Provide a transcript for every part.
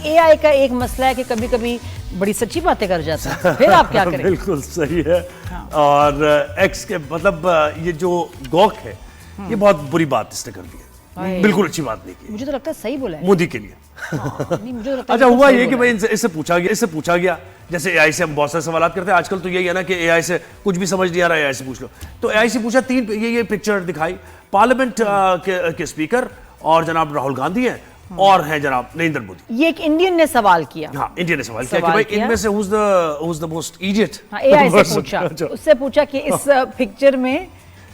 AI का एक मसला है कि कभी कभी बड़ी सच्ची बातें कर जाता है, फिर आप क्या करें? बिल्कुल सही है। और एक्स के मतलब ये जो गॉक है ये बहुत बुरी बात इसने कर दी है, बिल्कुल अच्छी बात नहीं की। मुझे तो लगता है सही बोला है मोदी के लिए। नहीं, मुझे तो लगता है अच्छा, बिल्कुल हुआ सही ये कि बोला भाई इससे पूछा गया जैसे एआई से हम बहुत सारे सवाल करते हैं आजकल, तो यही है ना कि एआई से कुछ भी समझ नहीं आ रहा है, एआई से पूछ लो। तो एआई से पूछा, तीन ये पिक्चर दिखाई, पार्लियामेंट के स्पीकर और जनाब राहुल गांधी हैं और हैं जनाब नरेंद्र मोदी। ये एक इंडियन ने सवाल किया। हाँ, इंडिया ने सवाल किया कि भाई इनमें से who's the most idiot? हाँ, एआई से पूछा, उससे पूछा कि इस पिक्चर में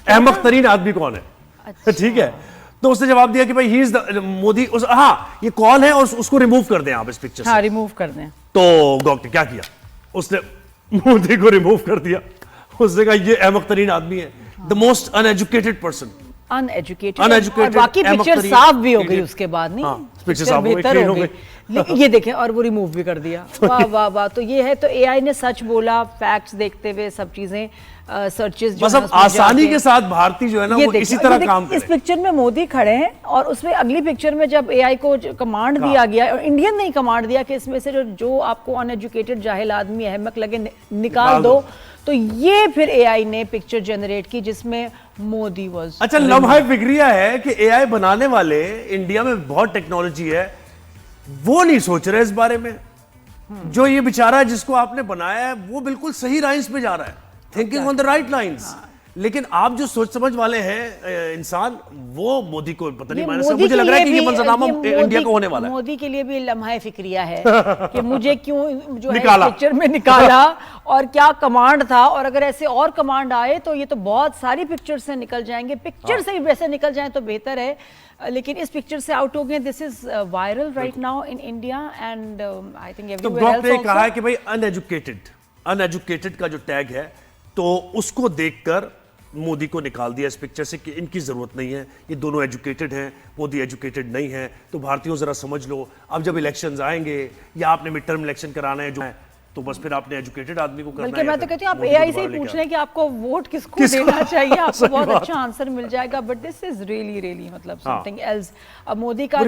अहमक तरीन आदमी कौन है। अच्छा। ठीक है, तो उसने जवाब दिया कि भाई ही इज द मोदी। हाँ, ये कौन है और उसको रिमूव कर दें आप इस पिक्चर हाँ, से। रिमूव कर दें। तो गॉक ने क्या किया, उसने मोदी को रिमूव कर दिया। उसने कहा ये अहमक तरीन आदमी है, the most uneducated person. Uneducated, बाकी पिक्चर साफ भी हो गई उसके बाद, नहीं पिक्चर बेहतर हो गई। लेकिन ये देखें, और वो रिमूव भी कर दिया। वाह वाह वाह। तो ये है, तो एआई ने सच बोला, फैक्ट्स देखते हुए सब चीजें सर्चेस बस अब आसानी के साथ भारतीय जो है ना वो इसी तरह काम करे। इस पिक्चर में मोदी खड़े हैं और उसमें अगली पिक्चर में जब एआई को कमांड दिया गया, और इंडियन ने ही कमांड दिया कि इसमें से जो आपको अनएजुकेटेड जाहिल आदमी अहमक लगे निकाल दो, तो ये फिर एआई ने पिक्चर जनरेट की जिसमें मोदी वाज। अच्छा, लम्हा फिक्रिया है कि एआई बनाने वाले, इंडिया में बहुत टेक्नोलॉजी है, वो नहीं सोच रहे इस बारे में। जो ये बेचारा जिसको आपने बनाया है वो बिल्कुल सही लाइंस पे जा रहा है, thinking on the right lines. लेकिन आप जो सोच समझ वाले हैं इंसान, वो मोदी को पता नहीं माने। मुझे लग रहा है कि ये मंजरनामा इंडिया को होने वाला है। मोदी के लिए भी लम्हा फिक्रिया है कि मुझे क्यों जो है पिक्चर में निकाला और क्या कमांड था, और अगर ऐसे और कमांड आए तो ये तो बहुत सारी पिक्चर से निकल जाएंगे। पिक्चर से ही वैसे निकल जाए तो बेहतर है, लेकिन इस पिक्चर से आउट हो गए। This is viral right now in India and I think everywhere else. तो कहा है कि भाई अनएजुकेटेड का जो टैग है, तो उसको देखकर मोदी को निकाल दिया इस पिक्चर से कि इनकी जरूरत नहीं है, ये दोनों एजुकेटेड हैं, मोदी एजुकेटेड नहीं है। तो भारतीयों जरा समझ लो, अब जब इलेक्शंस आएंगे या आपने मिड टर्म इलेक्शन कराना है जो है, तो बस फिर आपने एजुकेटेड आदमी को करना है। बल्कि मैं तो कहती हूँ आप एआई से ही पूछ लें कि आपको वोट किसको देना चाहिए, आपको बहुत अच्छा आंसर मिल जाएगा। बट दिस इज रियली मतलब समथिंग एल्स। अब मोदी का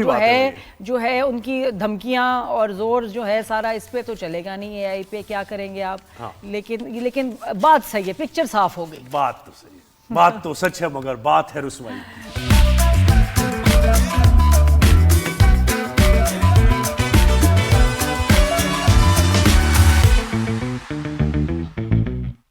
जो है उनकी धमकियां और जोर जो है सारा इस पे तो चलेगा नहीं, एआई पे क्या करेंगे आप। लेकिन बात सही है, पिक्चर साफ हो गई। बात तो सही है, बात तो सच है, मगर बात है रुसवाई।